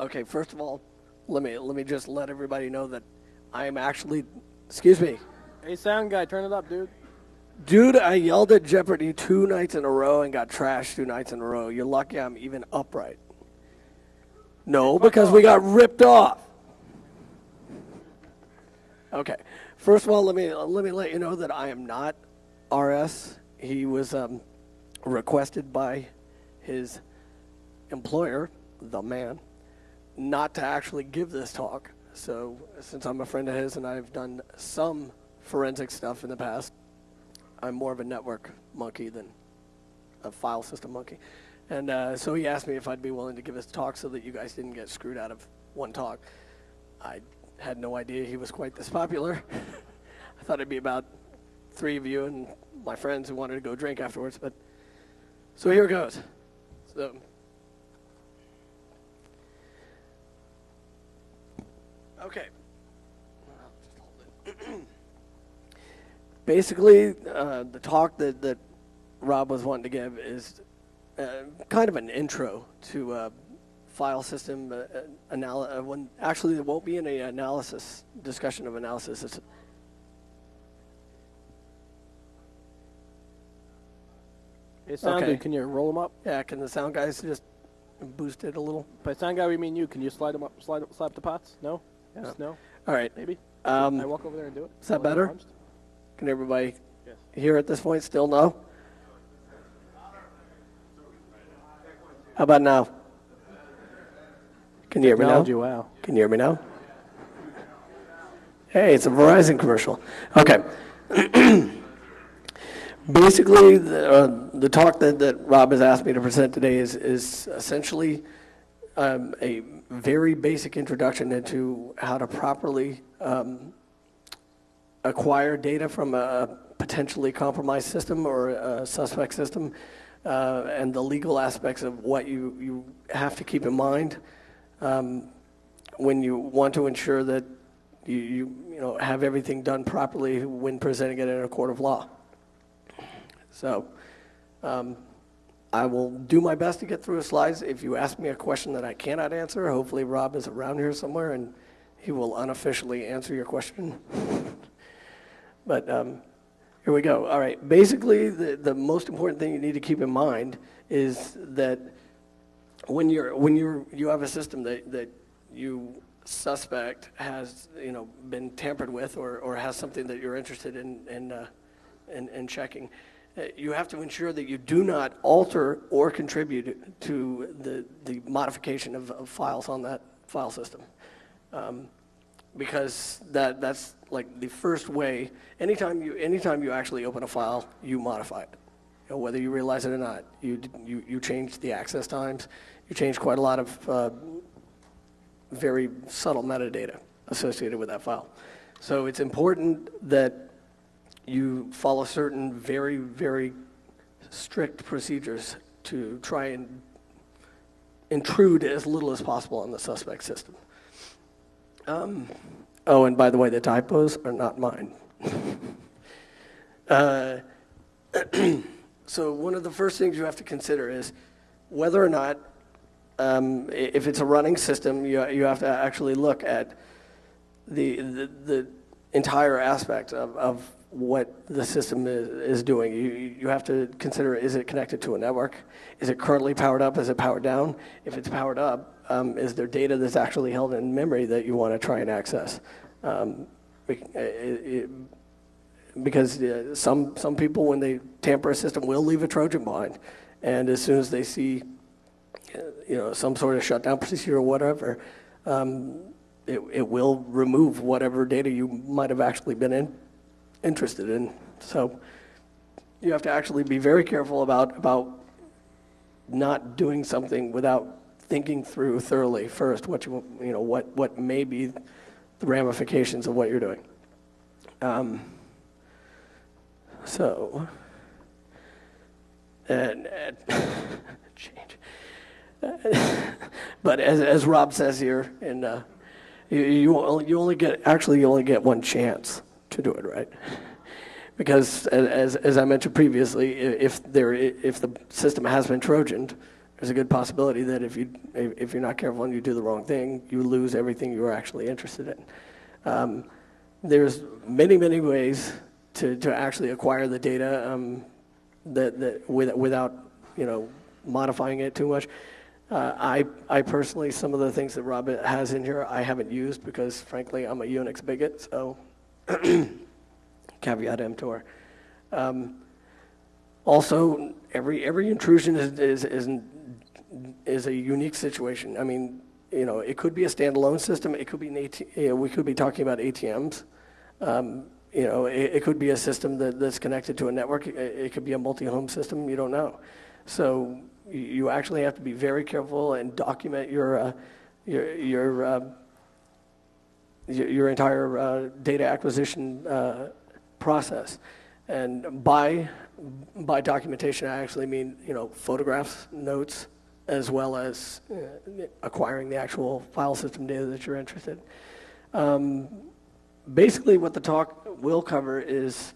Okay, first of all, let me just let everybody know that I am actually, excuse me, Hey, sound guy, turn it up, dude. dude. I yelled at Jeopardy 2 nights in a row and got trashed 2 nights in a row. You're lucky I'm even upright. No, because we got ripped off. Okay, first of all, let me let you know that I am not RS. He was requested by his employer, the man, not to actually give this talk. So since I'm a friend of his and I've done some forensic stuff in the past, I'm more of a network monkey than a file system monkey. And so he asked me if I'd be willing to give his talk so that you guys didn't get screwed out of one talk. I had no idea he was quite this popular. I thought it'd be about 3 of you and my friends who wanted to go drink afterwards, but so here it goes. So okay. Basically, the talk that Rob was wanting to give is kind of an intro to file system analysis. Actually, there won't be any analysis discussion of analysis. It's Hey, sound Okay. dude, can you roll them up? yeah. Can the sound guys just boost it a little? By sound guy, we mean you. Can you slide them up, slap the pots? No? Yeah. Yes, no? All right. Maybe? Um, Can I walk over there and do it? is that While I'm better? punched? Can everybody Yes. here at this point still know? How about now? Can you hear me now? Technology, wow. Can you hear me now? Hey, it's a Verizon commercial. Okay. Basically, the talk that Rob has asked me to present today is essentially a very basic introduction into how to properly acquire data from a potentially compromised system or a suspect system, and the legal aspects of what you have to keep in mind when you want to ensure that you have everything done properly when presenting it in a court of law. So I will do my best to get through the slides. If you ask me a question that I cannot answer, hopefully Rob is around here somewhere and he will unofficially answer your question. But here we go. All right. Basically, the most important thing you need to keep in mind is that when you have a system that you suspect has been tampered with or has something that you're interested in checking, you have to ensure that you do not alter or contribute to the modification of files on that file system. Because that's like the first way. Anytime you actually open a file, you modify it. Whether you realize it or not, you change the access times. You change quite a lot of very subtle metadata associated with that file. So it's important that you follow certain very, very strict procedures to try and intrude as little as possible on the suspect system. Oh, and by the way, the typos are not mine. So one of the first things you have to consider is whether or not, if it's a running system, you have to actually look at the entire aspect of what the system is doing. You have to consider, is it connected to a network? Is it currently powered up? Is it powered down? If it's powered up, is there data that's actually held in memory that you want to try and access? Because some people, when they tamper a system, will leave a Trojan behind. And as soon as they see some sort of shutdown procedure or whatever, it will remove whatever data you might have actually been interested in. So you have to actually be very careful about not doing something without thinking through thoroughly first what may be the ramifications of what you're doing. Change. But as Rob says here, and you only get one chance to do it right, because as I mentioned previously, if the system has been Trojaned, there's a good possibility that if you're not careful and you do the wrong thing, you lose everything you were actually interested in. There's many ways to actually acquire the data without modifying it too much. I personally, some of the things that Rob has in here, I haven't used because, frankly, I'm a Unix bigot. So, caveat emptor. Also, every intrusion is a unique situation. I mean, it could be a standalone system. It could be we could be talking about ATMs. It could be a system that's connected to a network. It could be a multi-home system. You don't know. So you actually have to be very careful and document your entire data acquisition process. And by documentation, I actually mean photographs, notes, as well as acquiring the actual file system data that you're interested in. Basically, what the talk will cover is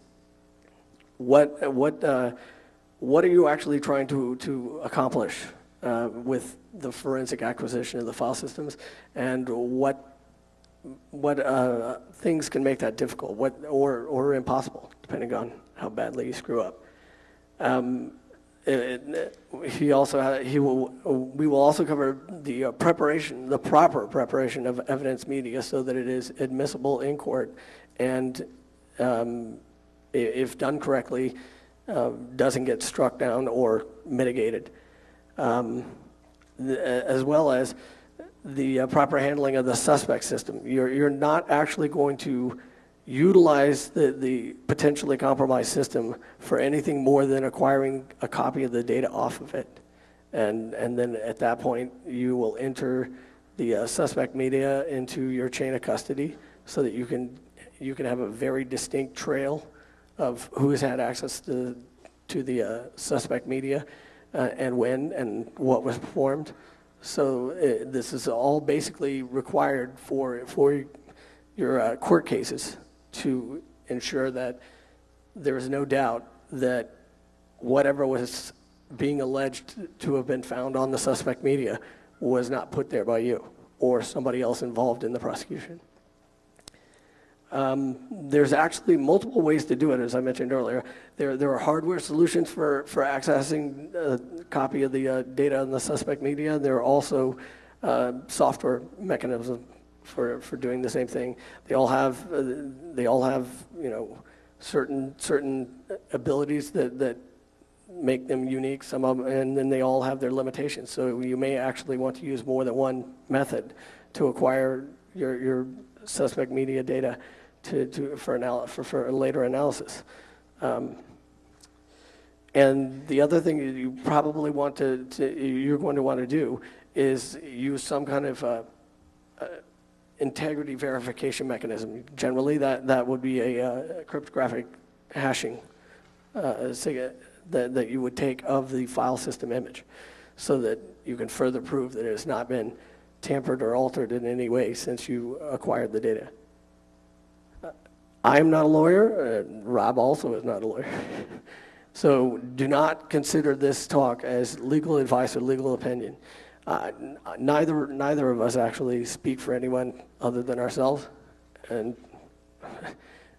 what are you actually trying to accomplish with the forensic acquisition of the file systems, and what things can make that difficult, or impossible, depending on how badly you screw up. We will also cover the proper preparation of evidence media so that it is admissible in court, and if done correctly, doesn't get struck down or mitigated, as well as the proper handling of the suspect system. You're not actually going to utilize the potentially compromised system for anything more than acquiring a copy of the data off of it. And then at that point, you will enter the suspect media into your chain of custody so that you can have a very distinct trail of who has had access to the suspect media and when and what was performed. So this is all basically required for your court cases, to ensure that there is no doubt that whatever was being alleged to have been found on the suspect media was not put there by you or somebody else involved in the prosecution. There's actually multiple ways to do it, as I mentioned earlier. There are hardware solutions for accessing a copy of the data on the suspect media. There are also software mechanisms for doing the same thing. They all have certain abilities that make them unique. Some of them, and then they all have their limitations. So you may actually want to use more than one method to acquire your suspect media data for a later analysis. And the other thing you probably you're going to want to do is use some kind of integrity verification mechanism. Generally, that would be a cryptographic hashing that you would take of the file system image, so that you can further prove that it has not been tampered or altered in any way since you acquired the data. I am not a lawyer. Rob also is not a lawyer. So do not consider this talk as legal advice or legal opinion. Neither of us actually speak for anyone other than ourselves, and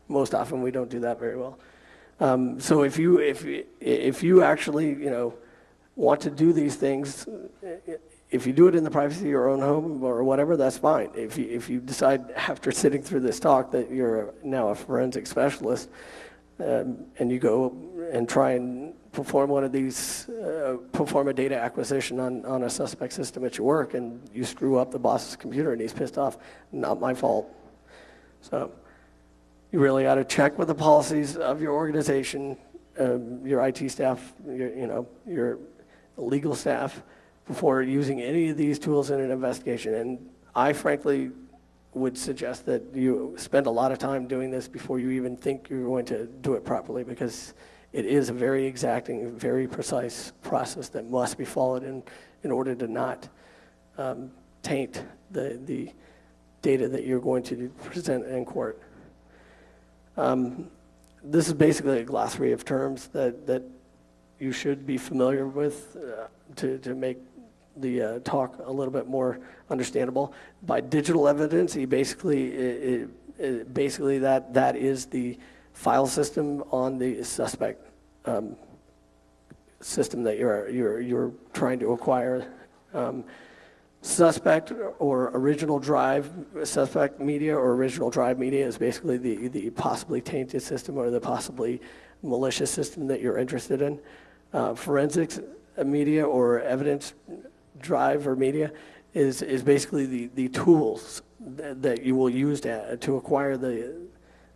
most often we don't do that very well. So if you actually want to do these things, if you do it in the privacy of your own home or whatever, that's fine. If you decide after sitting through this talk that you're now a forensic specialist, and you go and try and perform one of these, perform a data acquisition on a suspect system at your work, and you screw up the boss's computer and he's pissed off, not my fault. So you really ought to check with the policies of your organization, your IT staff, your legal staff, before using any of these tools in an investigation. And I frankly would suggest that you spend a lot of time doing this before you even think you're going to do it properly, because it is a very exacting, very precise process that must be followed in order to not taint the data that you're going to present in court. This is basically a glossary of terms that you should be familiar with to make the talk a little bit more understandable. By digital evidence, he basically basically that is the file system on the suspect system that you're trying to acquire. Suspect or original drive, suspect media or original drive media is basically the possibly tainted system or the possibly malicious system that you're interested in. Forensics media or evidence drive or media is basically the tools that you will use to acquire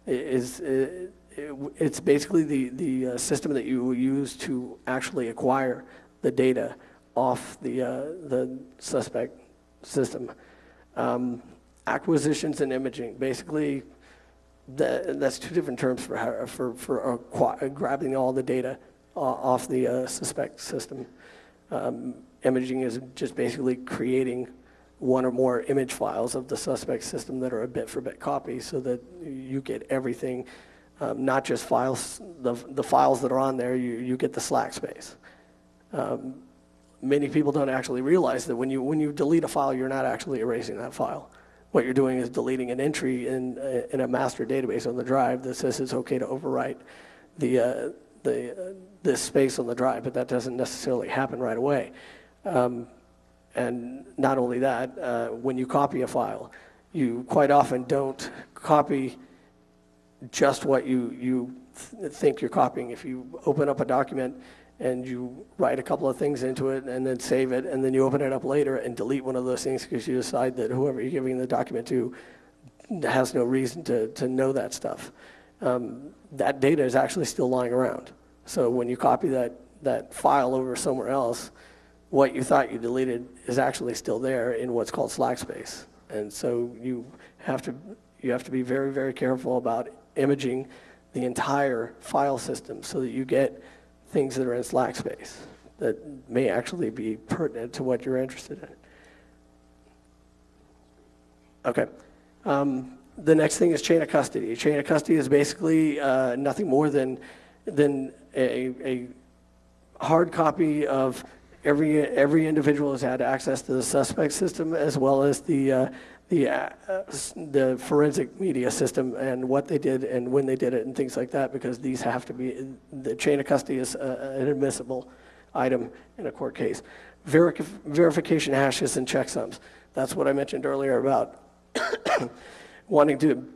it's basically the system that you will use to actually acquire the data off the suspect system. Acquisitions and imaging, basically, that's two different terms for grabbing all the data off the suspect system. Imaging is just basically creating one or more image files of the suspect system that are a bit-for-bit copy so that you get everything, not just files, the files that are on there, you get the slack space. Many people don't actually realize that when you delete a file, you're not actually erasing that file. What you're doing is deleting an entry in a master database on the drive that says it's okay to overwrite this space on the drive, but that doesn't necessarily happen right away. And not only that, when you copy a file, you quite often don't copy just what you think you're copying. If you open up a document and you write a couple of things into it and then save it, and then you open it up later and delete one of those things because you decide that whoever you're giving the document to has no reason to know that stuff. That data is actually still lying around. So when you copy that file over somewhere else, what you thought you deleted is actually still there in what's called slack space. And so you have to be very, very careful about imaging the entire file system so that you get things that are in slack space that may actually be pertinent to what you're interested in. Okay. The next thing is chain of custody. Chain of custody is basically nothing more than a hard copy of every individual has had access to the suspect system as well as the forensic media system and what they did and when they did it and things like that, because these have to be, the chain of custody is an admissible item in a court case. Verification hashes and checksums. That's what I mentioned earlier about wanting to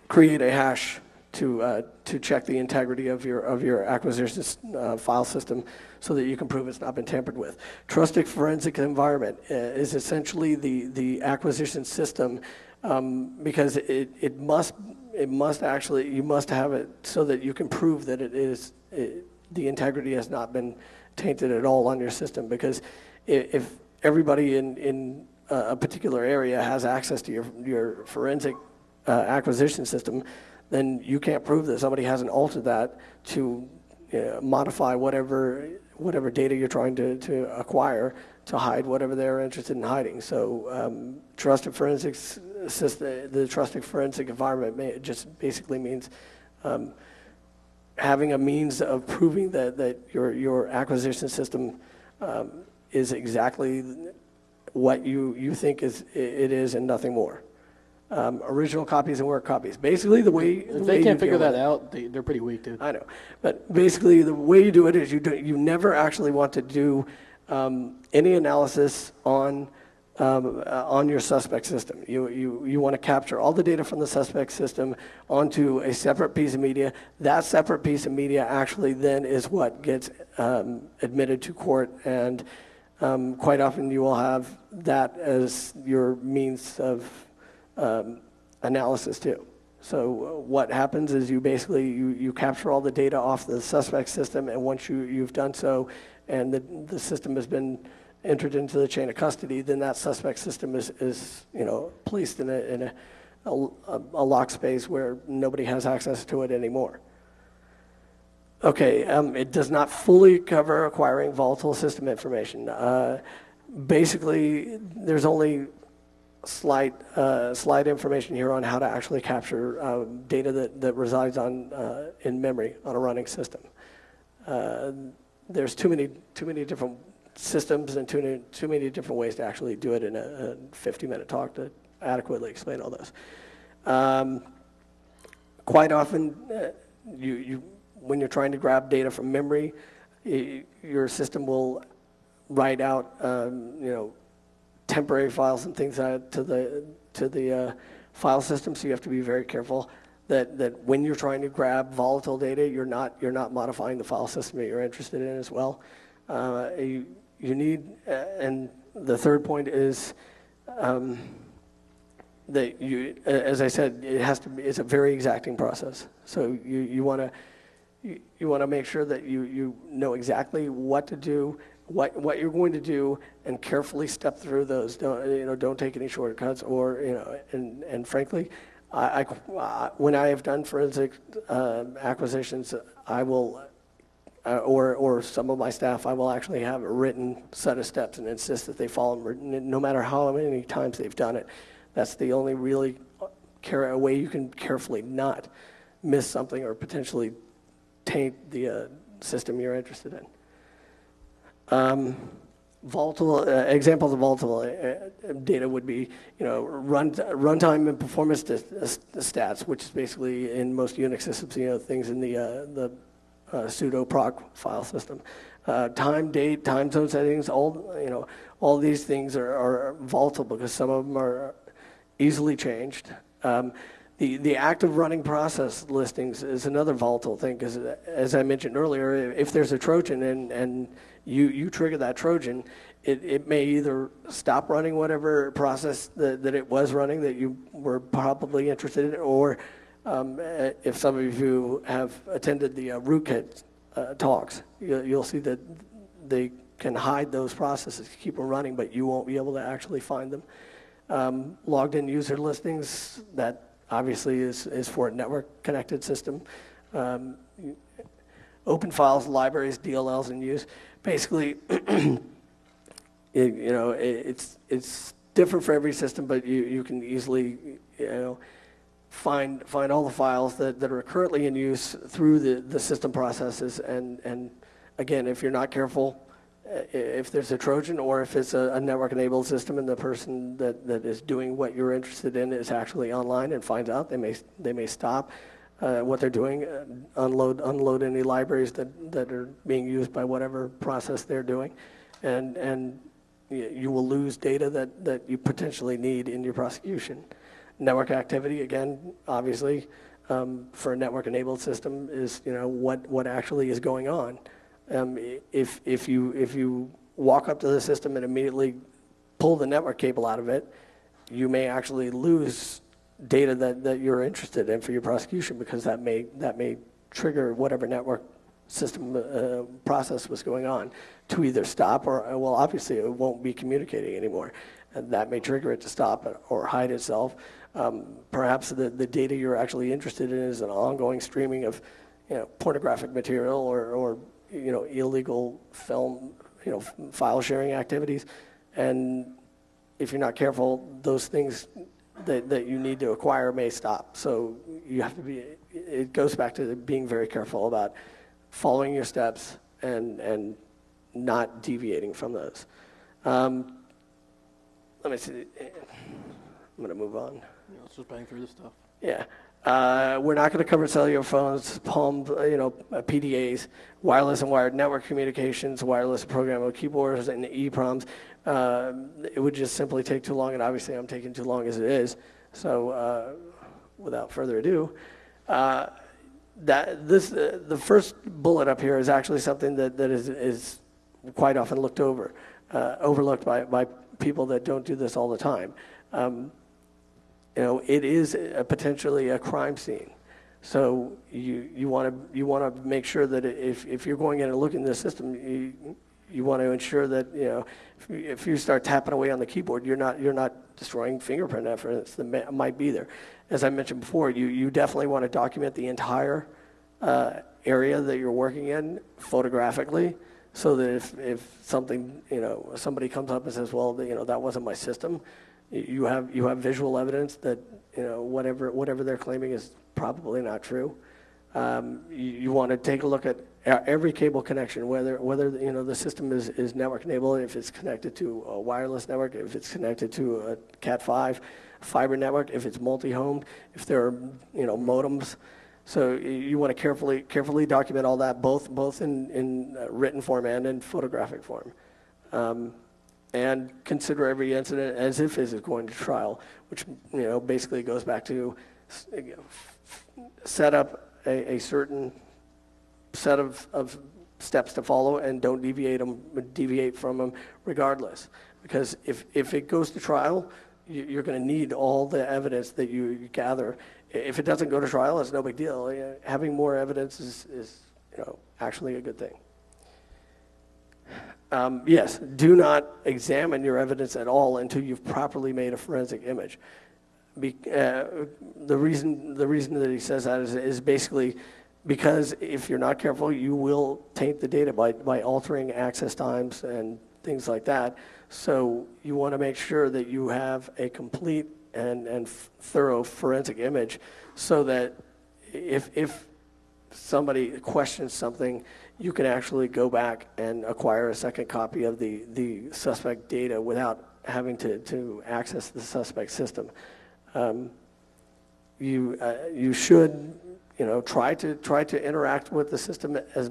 create a hash to check the integrity of your acquisition file system so that you can prove it's not been tampered with. Trusted forensic environment is essentially the acquisition system because it must actually, you must have it so that you can prove that the integrity has not been tainted at all on your system, because if everybody in a particular area has access to your forensic acquisition system, then you can't prove that somebody hasn't altered that to modify whatever data you're trying to acquire to hide whatever they're interested in hiding. So trusted forensics system, the trusted forensic environment just basically means having a means of proving that your acquisition system is exactly what you think it is and nothing more. Original copies and work copies. Basically, If they can't figure that out, they're pretty weak, dude. I know, but basically, the way you do it is you never actually want to do any analysis on your suspect system. You want to capture all the data from the suspect system onto a separate piece of media. That separate piece of media actually then is what gets admitted to court, and quite often you will have that as your means of analysis too. So what happens is you basically you capture all the data off the suspect system, and once you've done so, and the system has been entered into the chain of custody, then that suspect system is placed in a lock space where nobody has access to it anymore. Okay, it does not fully cover acquiring volatile system information. Basically, there's only slight information here on how to actually capture data that resides in memory on a running system. There's too many different systems and too many different ways to actually do it in a 50-minute talk to adequately explain all those. Quite often, when you're trying to grab data from memory, your system will write out, temporary files and things to the file system. So you have to be very careful that when you're trying to grab volatile data, you're not modifying the file system that you're interested in as well. You need, and the third point is that as I said, it's a very exacting process. So you want to make sure that you know exactly what to do, what you're going to do, and carefully step through those. Don't take any shortcuts, or and frankly, when I have done forensic acquisitions, I will, or some of my staff, I will actually have a written set of steps and insist that they follow them, no matter how many times they've done it. That's the only really way you can carefully not miss something or potentially taint the system you're interested in. Volatile examples of volatile data would be, runtime and performance stats, which is basically in most Unix systems, things in the sudo proc file system. Time, date, time zone settings, all these things are volatile because some of them are easily changed. The active running process listings is another volatile thing because, as I mentioned earlier, if there's a Trojan and you trigger that Trojan, it may either stop running whatever process that it was running that you were probably interested in, or if some of you have attended the rootkit talks, you'll see that they can hide those processes, keep them running, but you won't be able to actually find them. Logged in user listings, that obviously is for a network connected system. Open files, libraries, DLLs in use. Basically, it's different for every system, but you can easily find all the files that are currently in use through the system processes. And again, if you're not careful, if there's a Trojan or if it's a network-enabled system and the person that is doing what you're interested in is actually online and finds out, they may stop what they're doing, unload any libraries that are being used by whatever process they're doing, and you will lose data that you potentially need in your prosecution. Network activity, again, obviously, for a network-enabled system is what actually is going on. If you walk up to the system and immediately pull the network cable out of it, you may actually lose data that you're interested in for your prosecution, because that may trigger whatever network system process was going on to either stop or, well, obviously it won't be communicating anymore, and that may trigger it to stop or hide itself. Perhaps the data you're actually interested in is an ongoing streaming of pornographic material or illegal film, file sharing activities. And if you're not careful, those things that you need to acquire may stop. So you have to it goes back to being very careful about following your steps and not deviating from those. Let me see. I'm going to move on. Let's just bang through this stuff. Yeah. We're not going to cover cellular phones, palm, PDAs, wireless and wired network communications, wireless programmable keyboards, and EEPROMs. It would just simply take too long, and obviously I'm taking too long as it is. So without further ado, the first bullet up here is actually something that is quite often overlooked by people that don't do this all the time. It is potentially a crime scene. So you want to make sure that if you're going in and looking at the system, you want to ensure that if you start tapping away on the keyboard, you're not destroying fingerprint evidence that might be there. As I mentioned before, you definitely want to document the entire area that you're working in photographically, so that if something somebody comes up and says, well, that wasn't my system, you have visual evidence that whatever they're claiming is probably not true. You want to take a look at every cable connection, whether the system is network enabled, if it's connected to a wireless network, if it's connected to a Cat5 fiber network, if it's multi-homed, if there are modems. So you want to carefully document all that, both in written form and in photographic form, and consider every incident as if it is going to trial, which basically goes back to set up a certain set of steps to follow and don't deviate from them regardless. Because if it goes to trial, you're going to need all the evidence that you gather. If it doesn't go to trial, it's no big deal. Having more evidence is actually a good thing. Yes, do not examine your evidence at all until you've properly made a forensic image. The reason that he says that is basically because if you're not careful, you will taint the data by altering access times and things like that. So you want to make sure that you have a complete and thorough forensic image, so that if somebody questions something, you can actually go back and acquire a second copy of the suspect data without having to access the suspect system. You should try to interact with the system as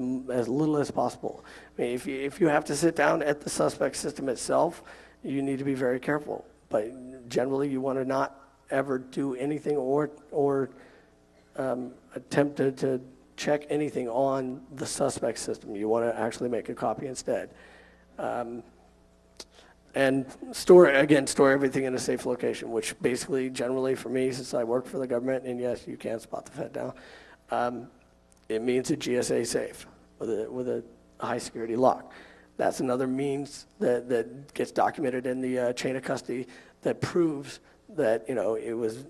little as possible. I mean, if you have to sit down at the suspect system itself, you need to be very careful. But generally, you want to not ever do anything or attempt to check anything on the suspect system. You want to actually make a copy instead. And store everything in a safe location, which basically, generally for me, since I work for the government, and yes, you can spot the Fed now, it means a GSA safe with a high security lock. That's another means that gets documented in the chain of custody that proves that it was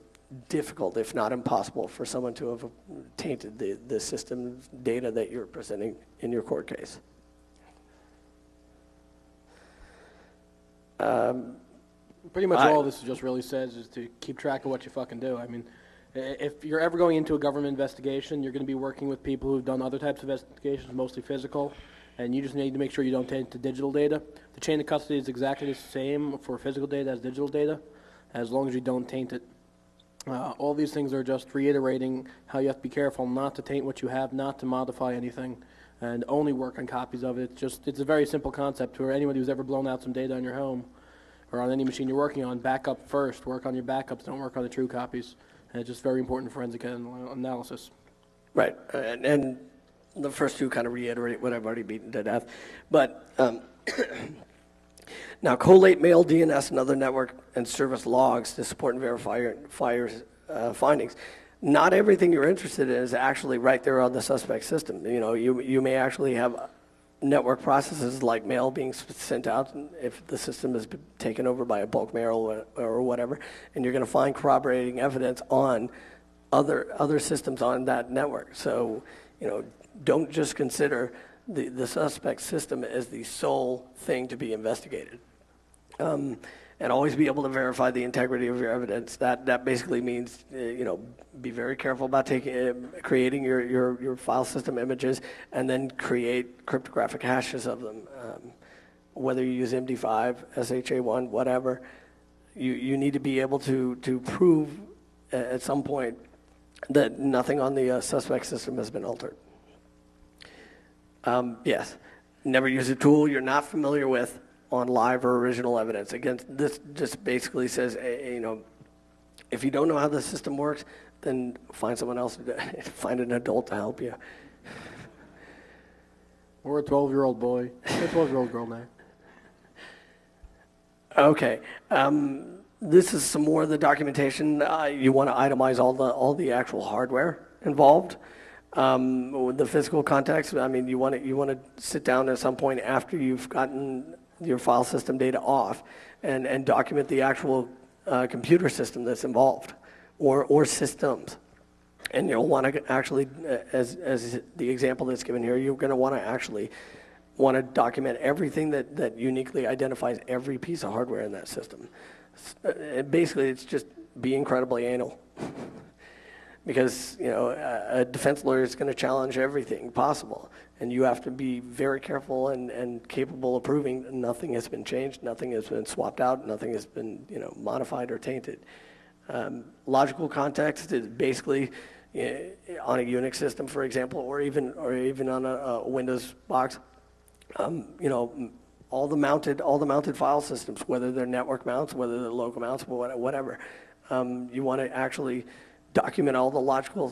difficult, if not impossible, for someone to have tainted the system data that you're presenting in your court case. Pretty much all this just really says is to keep track of what you fucking do. I mean, if you're ever going into a government investigation, you're going to be working with people who've done other types of investigations, mostly physical, and you just need to make sure you don't taint the digital data. The chain of custody is exactly the same for physical data as digital data, as long as you don't taint it. All these things are just reiterating how you have to be careful not to taint what you have, not to modify anything, and only work on copies of it. It's a very simple concept for anyone who's ever blown out some data on your home or on any machine you're working on. Back up first. Work on your backups. Don't work on the true copies. And it's just very important forensic analysis. Right. And the first two kind of reiterate what I've already beaten to death. But now, collate mail, DNS, and other network and service logs to support and verify findings. Not everything you're interested in is actually right there on the suspect system. You may actually have network processes like mail being sent out if the system has been taken over by a bulk mail or whatever, and you're going to find corroborating evidence on other systems on that network. So, don't just consider the suspect system as the sole thing to be investigated. And always be able to verify the integrity of your evidence. That basically means, be very careful about creating your file system images, and then create cryptographic hashes of them. Whether you use MD5, SHA-1, whatever, you need to be able to prove at some point that nothing on the suspect system has been altered. Yes, never use a tool you're not familiar with on live or original evidence. Again, this just basically says, if you don't know how the system works, then find someone else, find an adult to help you. Or a 12-year-old boy, a 12-year-old girl now. Okay, this is some more of the documentation. You want to itemize all the actual hardware involved. With the physical context, I mean, you want to sit down at some point after you've gotten your file system data off and document the actual computer system that's involved or systems. And you'll want to actually, as the example that's given here, you're going to want to document everything that uniquely identifies every piece of hardware in that system. Basically, it's just be incredibly anal. because a defense lawyer is going to challenge everything possible, and you have to be very careful and capable of proving that nothing has been changed, nothing has been swapped out, nothing has been modified or tainted. Logical context is basically on a Unix system, for example, or even on a Windows box. All the mounted file systems, whether they're network mounts, whether they're local mounts, whatever. You want to actually document all the logical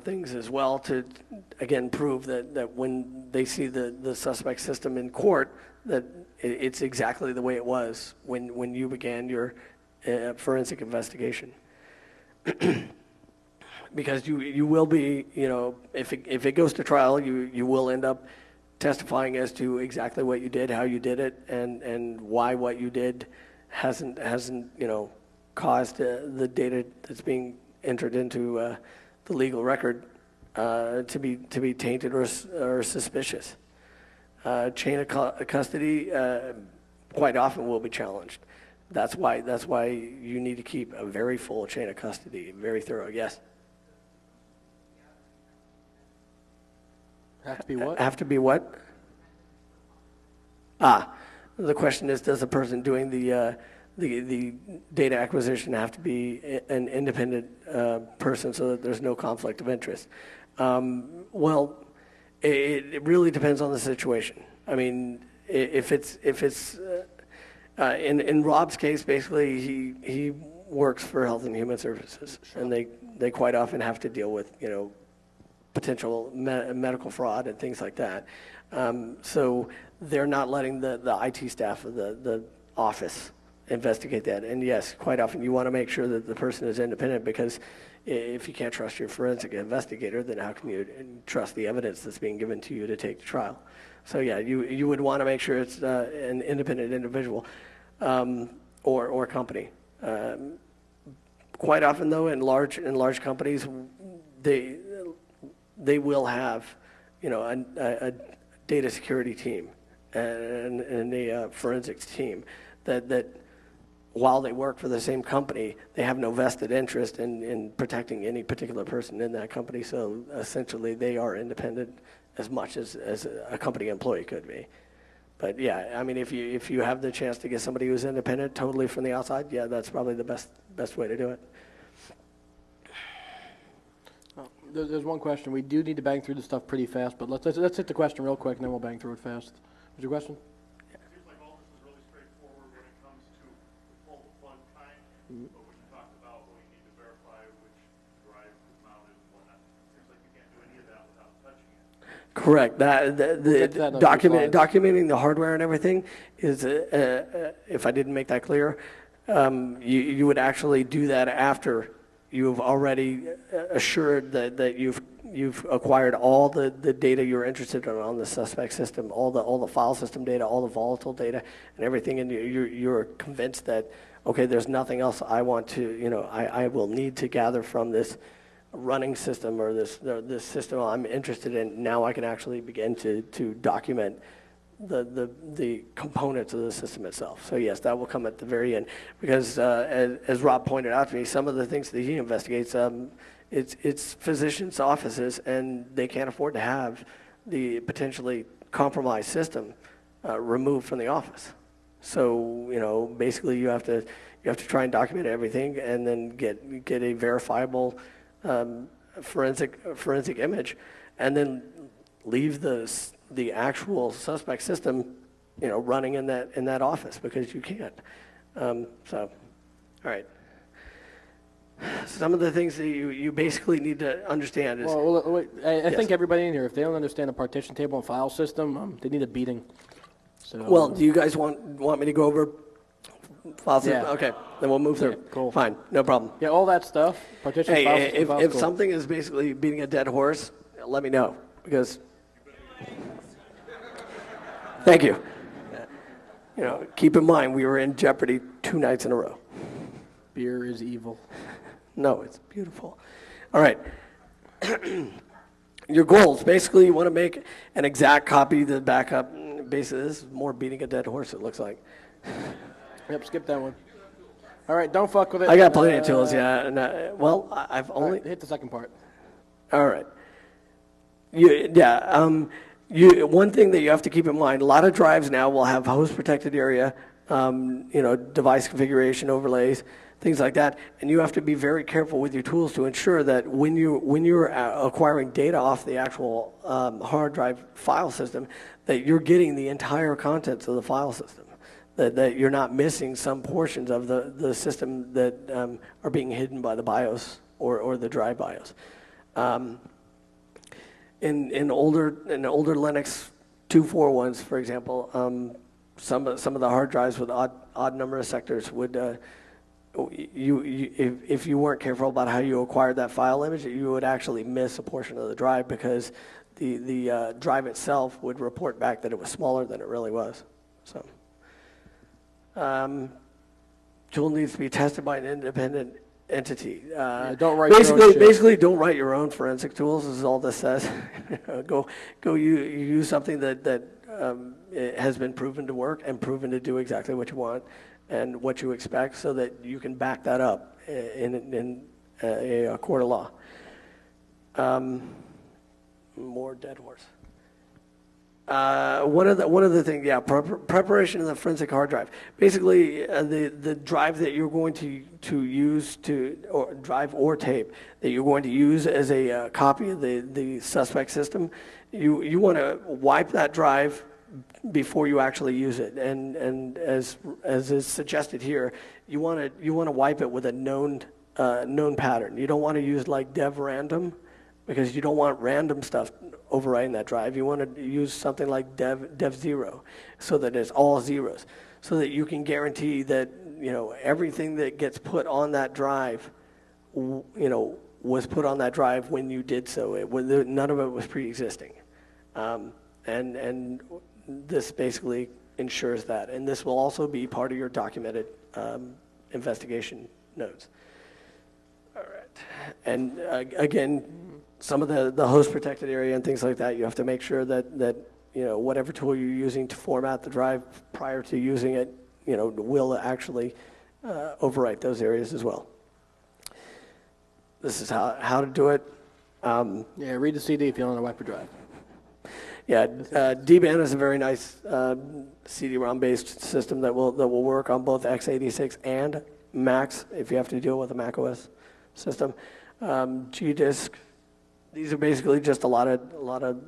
things as well to, again, prove that when they see the suspect system in court, that it's exactly the way it was when you began your forensic investigation. Because you will be, if it goes to trial, you will end up testifying as to exactly what you did, how you did it, and why what you did hasn't caused the data that's being entered into the legal record to be tainted or suspicious. Chain of custody quite often will be challenged. That's why you need to keep a very full chain of custody, very thorough. Yes. Have to be what? Have to be what? The question is, does the person doing the data acquisition have to be an independent person so that there's no conflict of interest? Well, it really depends on the situation. I mean, if it's in Rob's case, basically he works for Health and Human Services, and they quite often have to deal with potential medical fraud and things like that. So they're not letting the IT staff of the office investigate that. And yes, quite often you want to make sure that the person is independent, because if you can't trust your forensic investigator, then how can you trust the evidence that's being given to you to take to trial? So yeah, you would want to make sure it's an independent individual or company. Quite often, though, in large companies, they will have, a data security team and a forensics team that while they work for the same company, they have no vested interest in protecting any particular person in that company. So essentially, they are independent as much as a company employee could be. But yeah, I mean, if you have the chance to get somebody who's independent totally from the outside, yeah, that's probably the best way to do it. There's one question. We do need to bang through this stuff pretty fast, but let's hit the question real quick, and then we'll bang through it fast. What's your question? It seems like all this is really straightforward when it comes to the pull the plug time, but when you talk about when you need to verify which drive is mounted and whatnot, it seems like you can't do any of that without touching it. Correct. Documenting the hardware and everything is, if I didn't make that clear, you would actually do that after you've already assured that you've acquired all the data you're interested in on the suspect system, all the file system data, all the volatile data, and everything, and you're convinced that, okay, there's nothing else I want to, I will need to gather from this running system or this system I'm interested in. Now I can actually begin to document the components of the system itself. So yes, that will come at the very end, because as Rob pointed out to me, some of the things that he investigates, it's physicians' offices, and they can't afford to have the potentially compromised system removed from the office. So basically you have to try and document everything, and then get a verifiable forensic image, and then leave the actual suspect system, running in that office, because you can't. All right. Some of the things that you basically need to understand is. Well, wait, I think everybody in here, if they don't understand a partition table and file system, they need a beating. So. Well, do you guys want me to go over file system? Yeah. Okay, then we'll move through. Yeah, cool. Fine, no problem. Yeah, all that stuff. Partition, Hey, file system, file if cool. something is basically beating a dead horse, let me know, because. Thank you. Keep in mind, we were in Jeopardy 2 nights in a row. Beer is evil. No, it's beautiful. All right. Your goals. Basically, you want to make an exact copy of the backup. Basically, this is more beating a dead horse, it looks like. Yep, skip that one. All right, don't fuck with it. I got plenty of tools, yeah. And, well, I've All only... right, hit the second part. All right. One thing that you have to keep in mind, a lot of drives now will have host protected area, device configuration overlays, things like that. And you have to be very careful with your tools to ensure that when you're acquiring data off the actual hard drive file system, that you're getting the entire contents of the file system, that you're not missing some portions of the system that are being hidden by the BIOS or the drive BIOS. In older Linux 2.4 ones, for example, some of the hard drives with odd number of sectors would if you weren't careful about how you acquired that file image, you would actually miss a portion of the drive because the drive itself would report back that it was smaller than it really was. So, tool needs to be tested by an independent entity. Don't write your own shit. Basically, don't write your own forensic tools. This is all this says. Go use something that it has been proven to work and proven to do exactly what you want and what you expect, so that you can back that up in a court of law. More dead horse. One of the things, preparation of the forensic hard drive. Basically, the drive that you're going to use drive or tape that you're going to use as a copy of the suspect system, you want to wipe that drive before you actually use it. And as is suggested here, you want to wipe it with a known pattern. You don't want to use like dev random, because you don't want random stuff overwriting that drive. You want to use something like dev zero, so that it's all zeros, so that you can guarantee that everything that gets put on that drive, was put on that drive when you did so. None of it was pre-existing, and this basically ensures that. And this will also be part of your documented investigation notes. All right, and again, some of the host protected area and things like that, you have to make sure that whatever tool you're using to format the drive prior to using it, will actually overwrite those areas as well. This is how to do it. Read the CD if you don't want to wipe your drive. Yeah, DBAN is a very nice CD-ROM based system that will work on both x86 and Macs if you have to deal with a Mac OS system. GDisk. These are basically just a lot of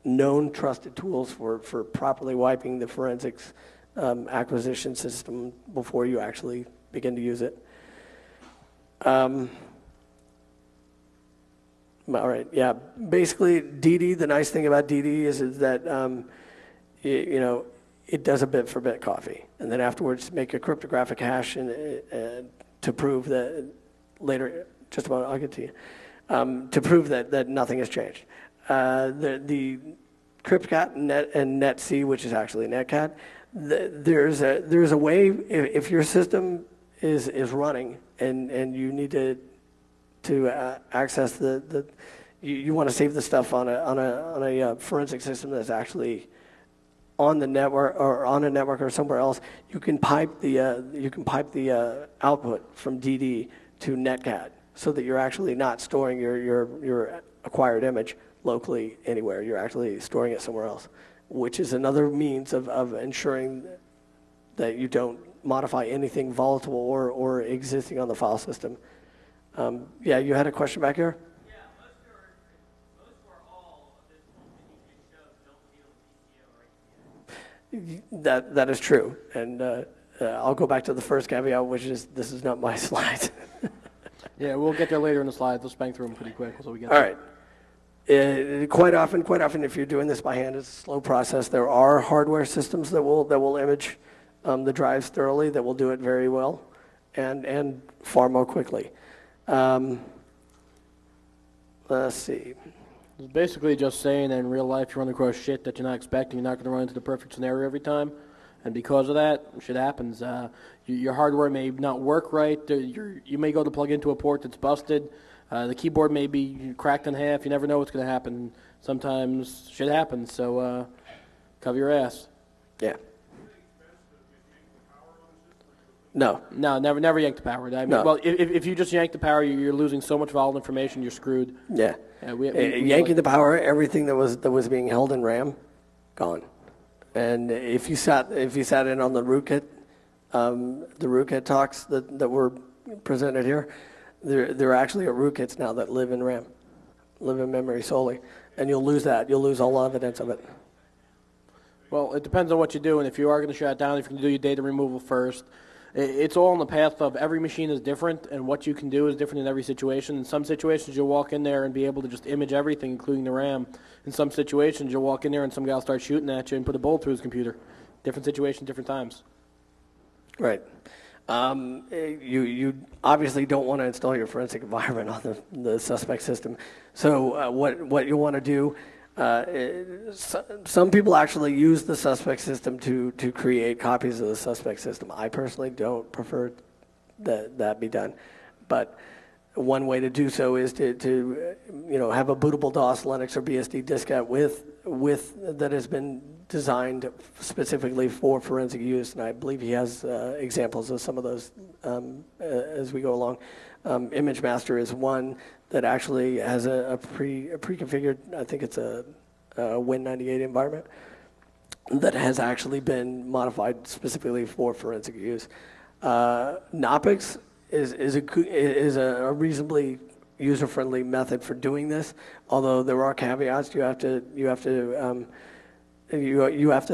known trusted tools for properly wiping the forensics acquisition system before you actually begin to use it. All right, yeah. Basically, DD, the nice thing about DD is that, it does a bit-for-bit copy. And then afterwards, make a cryptographic hash to prove that later, just about, I'll get to you, to prove that nothing has changed. The CryptCat and NetC, which is actually NetCat, there's a way, if your system is running and you need to access you want to save the stuff on a forensic system that's actually on the network or somewhere else, you can pipe the output from DD to NetCat, so that you're actually not storing your acquired image locally anywhere. You're actually storing it somewhere else, which is another means of ensuring that you don't modify anything volatile or existing on the file system. You had a question back here? Yeah, most or all of this don't deal with PCO or That is true, and I'll go back to the first caveat, which is this is not my slides. Yeah, we'll get there later in the slides. Let's bang through them pretty quick so we get All right. Quite often, if you're doing this by hand, it's a slow process. There are hardware systems that will image the drives thoroughly, that will do it very well, and far more quickly. Let's see. It's basically just saying that in real life you run across shit that you're not expecting. You're not going to run into the perfect scenario every time. And because of that, shit happens. Your hardware may not work right. You may go to plug into a port that's busted. The keyboard may be cracked in half. You never know what's going to happen. Sometimes shit happens, so cover your ass. Yeah. No. No, never yank the power. I mean, No. well, if you just yank the power, you're losing so much valuable information. You're screwed. Yeah. We Yanking the power, everything that was being held in RAM, gone. And if you sat in on the rootkit talks that were presented here, there are actually rootkits now that live in RAM, live in memory solely, and you'll lose that. You'll lose all evidence of it. Well, it depends on what you do, and if you are going to shut it down, if you're going to do your data removal first, it's all in the path of every machine is different, and what you can do is different in every situation. In some situations, you'll walk in there and be able to just image everything, including the RAM. In some situations, you'll walk in there and some guy will start shooting at you and put a bullet through his computer. Different situation, different times. Right. You obviously don't want to install your forensic environment on the suspect system. So what you want to do, some people actually use the suspect system to create copies of the suspect system. I personally don't prefer that be done, but one way to do so is to have a bootable DOS, Linux, or BSD diskette with that has been designed specifically for forensic use, and I believe he has examples of some of those as we go along. ImageMaster is one that actually has a pre-configured, I think it's a Win98 environment that has actually been modified specifically for forensic use. Knoppix is a reasonably user-friendly method for doing this, although there are caveats. You have to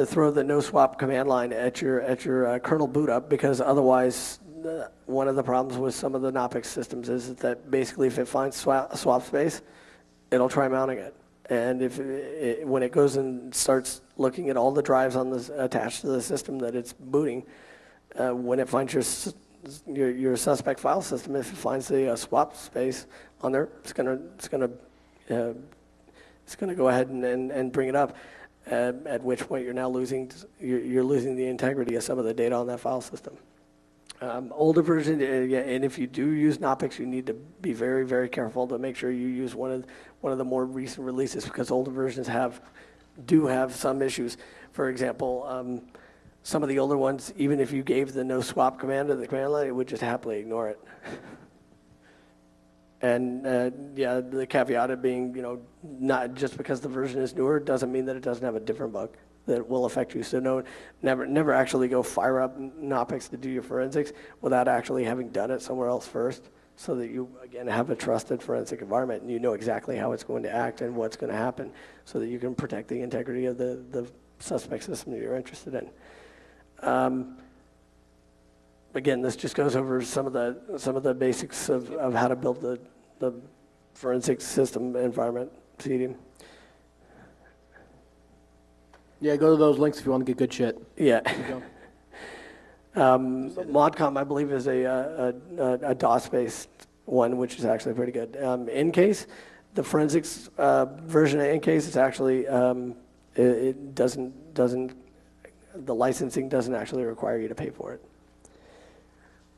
throw the no swap command line at your kernel boot up, because otherwise one of the problems with some of the Knoppix systems is that basically if it finds swap space, it'll try mounting it. And when it goes and starts looking at all the drives attached to the system that it's booting, when it finds your suspect file system, if it finds the swap space on there, it's gonna go ahead and bring it up. At which point you're losing the integrity of some of the data on that file system. Older version, and if you do use Knoppix, you need to be very, very careful to make sure you use one of the more recent releases, because older versions do have some issues. For example, some of the older ones, even if you gave the no swap command to the command line, it would just happily ignore it. And the caveat of being, not just because the version is newer doesn't mean that it doesn't have a different bug that will affect you. So never actually go fire up Knoppix to do your forensics without actually having done it somewhere else first, so that you, again, have a trusted forensic environment and you know exactly how it's going to act and what's going to happen, so that you can protect the integrity of the suspect system that you're interested in. Again, this just goes over some of the basics of how to build the forensic system environment. CD. Yeah, go to those links if you want to get good shit. Yeah. Modcom, I believe, is a DOS-based one, which is actually pretty good. Incase, the forensics version of Incase is actually it doesn't the licensing doesn't actually require you to pay for it.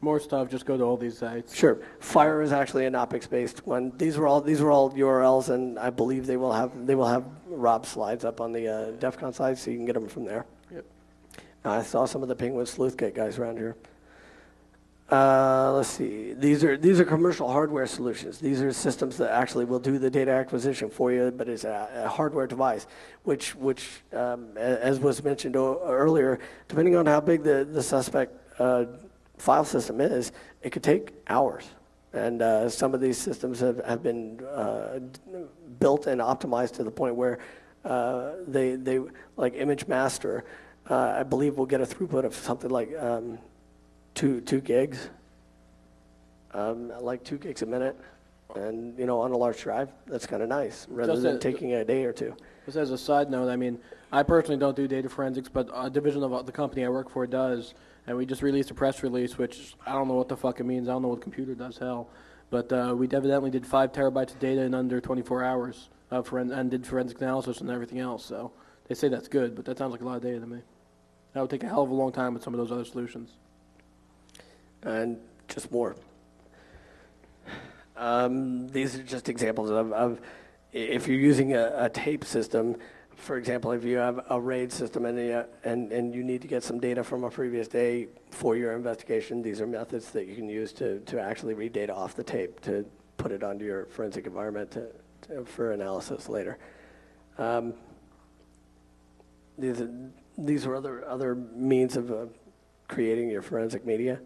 More stuff, just go to all these sites. Sure. Fire is actually a Knoppix-based one. These were all URLs, and I believe they will have Rob's slides up on the DEF CON site, so you can get them from there. Yep. I saw some of the Penguin Sleuthgate guys around here. Let's see. These are commercial hardware solutions. These are systems that actually will do the data acquisition for you, but it's a hardware device, which as was mentioned earlier, depending on how big the suspect file system is, it could take hours. And some of these systems have been built and optimized to the point where they like ImageMaster, I believe will get a throughput of something like 2 gigs, like 2 gigs a minute. And, on a large drive, that's kind of nice, rather than taking a day or two. Just as a side note, I mean, I personally don't do data forensics, but a division of the company I work for does. And we just released a press release, which I don't know what the fuck it means. I don't know what the computer does, hell. But we evidently did 5 terabytes of data in under 24 hours and did forensic analysis and everything else. So they say that's good, but that sounds like a lot of data to me. That would take a hell of a long time with some of those other solutions. And just more. These are just examples of if you're using a tape system, for example, if you have a RAID system and you need to get some data from a previous day for your investigation, these are methods that you can use to actually read data off the tape to put it onto your forensic environment for analysis later. These are other means of creating your forensic media.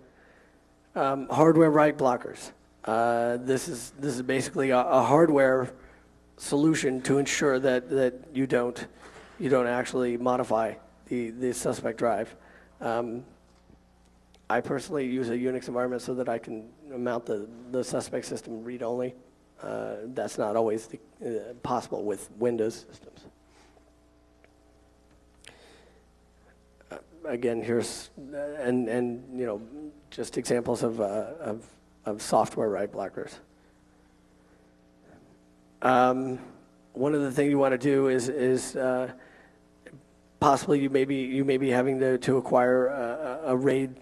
Hardware write blockers. This is basically a hardware solution to ensure that you don't actually modify the suspect drive. I personally use a Unix environment so that I can mount the suspect system read-only. That's not always possible with Windows systems. Again, here's and you know, just examples of software write blockers. One of the things you want to do is possibly you may be having to acquire a RAID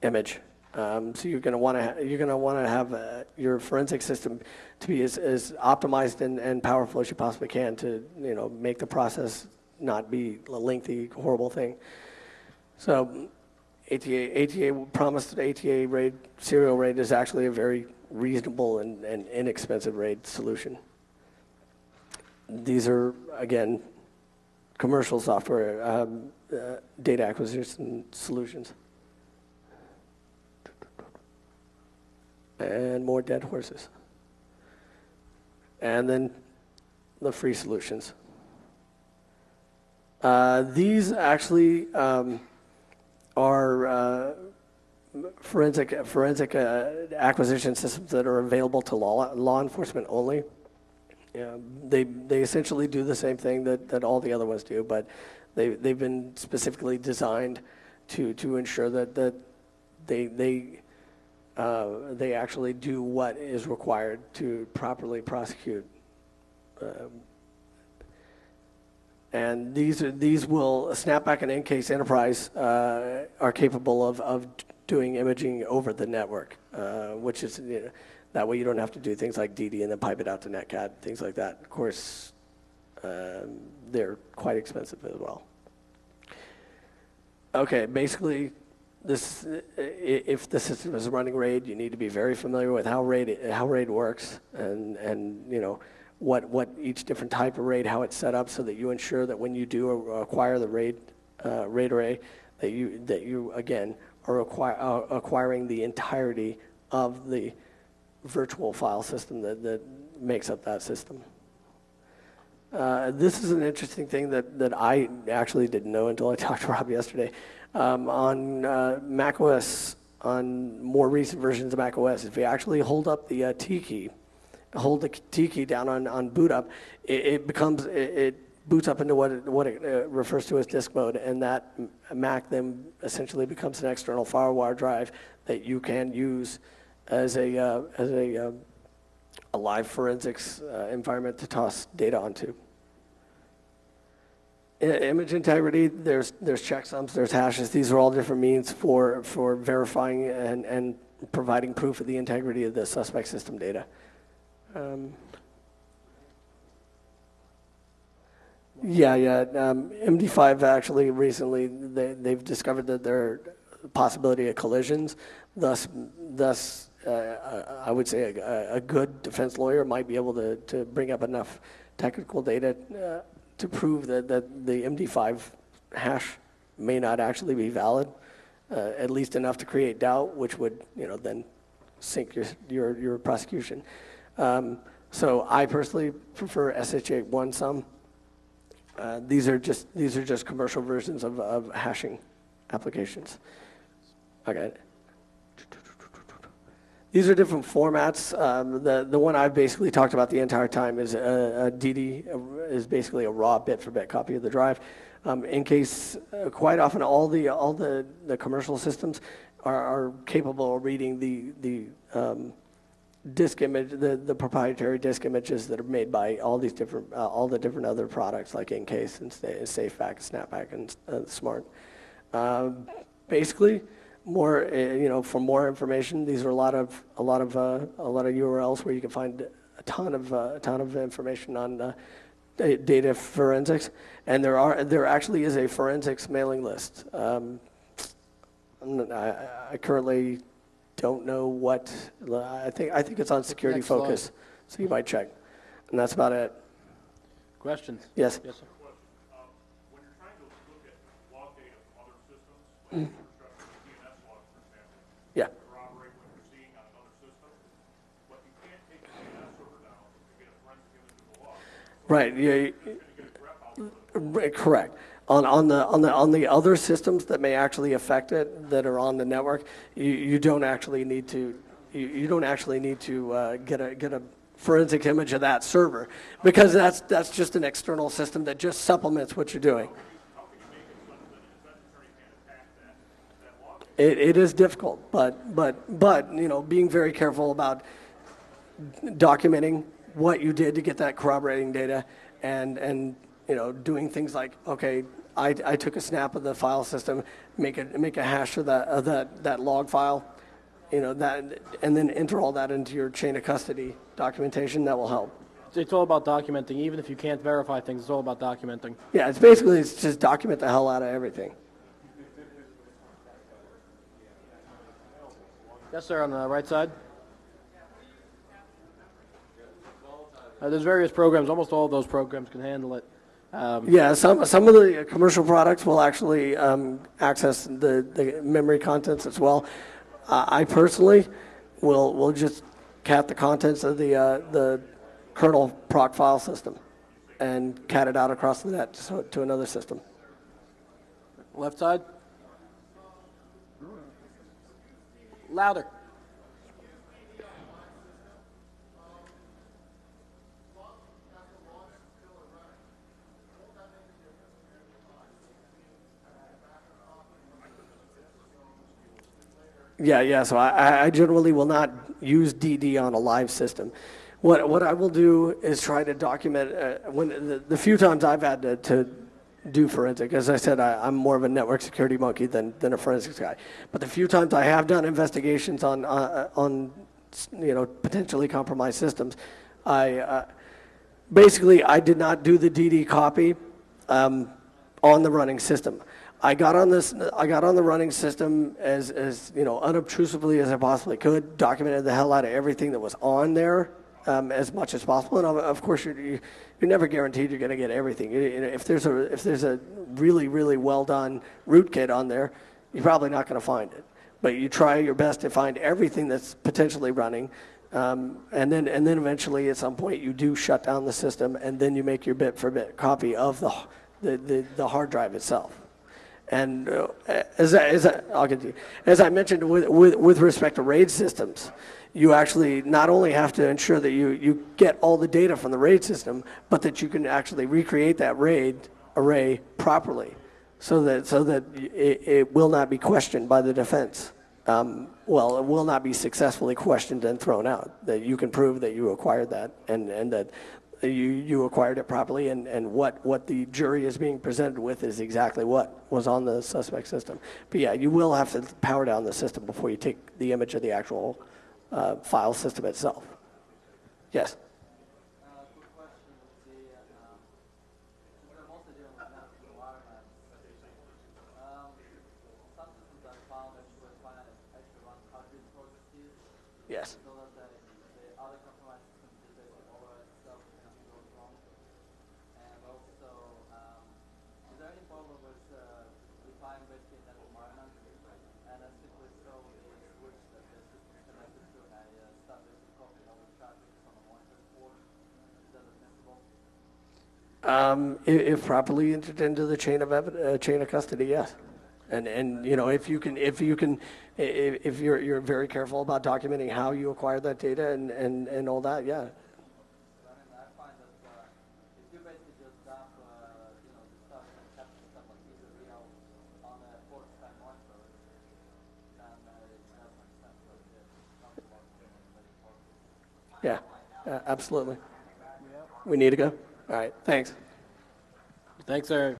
image. So you're going to want to have your forensic system to be as optimized and powerful as you possibly can to make the process not be a lengthy, horrible thing. So ATA promised ATA RAID, serial RAID is actually a very reasonable and inexpensive RAID solution. These are, again, commercial software data acquisition solutions. And more dead horses. And then the free solutions. These actually are forensic acquisition systems that are available to law enforcement only. They essentially do the same thing that all the other ones do, but they've been specifically designed to ensure that they actually do what is required to properly prosecute. And these will, Snapback and Encase Enterprise are capable of doing imaging over the network, which is, that way you don't have to do things like DD and then pipe it out to Netcat, things like that. Of course, they're quite expensive as well. Okay, basically, if the system is running RAID, you need to be very familiar with how RAID works and what each different type of RAID, how it's set up, so that you ensure that when you do acquire the RAID array, that you again are acquiring the entirety of the virtual file system that makes up that system. This is an interesting thing that I actually didn't know until I talked to Rob yesterday. On macOS, on more recent versions of macOS, if you actually hold up the T key, hold the T key down on boot up, it boots up into what it refers to as disk mode, and that Mac then essentially becomes an external FireWire drive that you can use as a live forensics environment to toss data onto. Image integrity, there's checksums, there's hashes. These are all different means for verifying and providing proof of the integrity of the suspect system data. MD5 actually recently they've discovered that there are possibility of collisions. Thus, I would say a good defense lawyer might be able to bring up enough technical data to prove that the MD5 hash may not actually be valid, at least enough to create doubt, which would then sink your prosecution. So I personally prefer SH81 some. These are just commercial versions of hashing applications. Okay. These are different formats. The one I've basically talked about the entire time is a DD, is basically a raw bit-for-bit copy of the drive. Encase, quite often all the commercial systems are capable of reading the disk image, the proprietary disk images that are made by all the different other products like Encase and SafeBack, Snapback, and Smart. Basically, more for more information, these are a lot of URLs where you can find a ton of information on data forensics, and there actually is a forensics mailing list. I currently don't know what, I think it's on Security Next slide. Focus, so you might check. And that's about it. Questions? Yes. Yes, sir. When you're trying to look at log data from other systems, like infrastructure, DNS logs, for example, Yeah. corroborate what you're seeing on another system, but you can't take the DNS server down to get a forensic image of the log. Right. Correct. On the other systems that may actually affect it, that are on the network, you don't actually need to get a forensic image of that server, because that's just an external system that just supplements what you're doing. It is difficult, but being very careful about documenting what you did to get that corroborating data, and doing things like, okay, I took a snap of the file system, make a hash of that log file, that, and then enter all that into your chain of custody documentation. That will help. It's all about documenting. Even if you can't verify things, it's all about documenting. Yeah, it's just document the hell out of everything. Yes, sir, on the right side. There's various programs. Almost all of those programs can handle it. Yeah, some of the commercial products will actually access the memory contents as well. I personally will just cat the contents of the kernel proc file system and cat it out across the net to another system. Left side. Louder. Yeah. So I generally will not use DD on a live system. What I will do is try to document when the few times I've had to do forensic. As I said, I'm more of a network security monkey than a forensics guy. But the few times I have done investigations on potentially compromised systems, I did not do the DD copy on the running system. I got on the running system as unobtrusively as I possibly could, documented the hell out of everything that was on there as much as possible. And of course, you're never guaranteed you're going to get everything. If there's a really, really well done rootkit on there, you're probably not going to find it. But you try your best to find everything that's potentially running, and then eventually at some point you do shut down the system, and then you make your bit for bit copy of the hard drive itself. And as I mentioned with respect to RAID systems, you actually not only have to ensure that you get all the data from the RAID system, but that you can actually recreate that RAID array properly, so that it will not be questioned by the defense. It will not be successfully questioned and thrown out. That you can prove that you acquired that, and that you acquired it properly, and what the jury is being presented with is exactly what was on the suspect system. But yeah, you will have to power down the system before you take the image of the actual file system itself. Yes? Quick question would be, we're mostly dealing with network environments. Some systems are found actually run heartbeat processes. Yes. So that the other compromised systems just basically override itself if something goes wrong. And also, is there any problem with defining basically that environment and then simply throw the switch that the system is connected to and start basically copying all the traffic from a monitor port? Is that admissible? If properly entered into the chain of custody, yes. And if you're very careful about documenting how you acquired that data and all that, yeah. I find that if you basically just dump, the stuff and capture stuff like real on a port-time monitor, then it doesn't make sense. But it's not about Yeah, absolutely. We need to go? All right, thanks. Thanks, sir.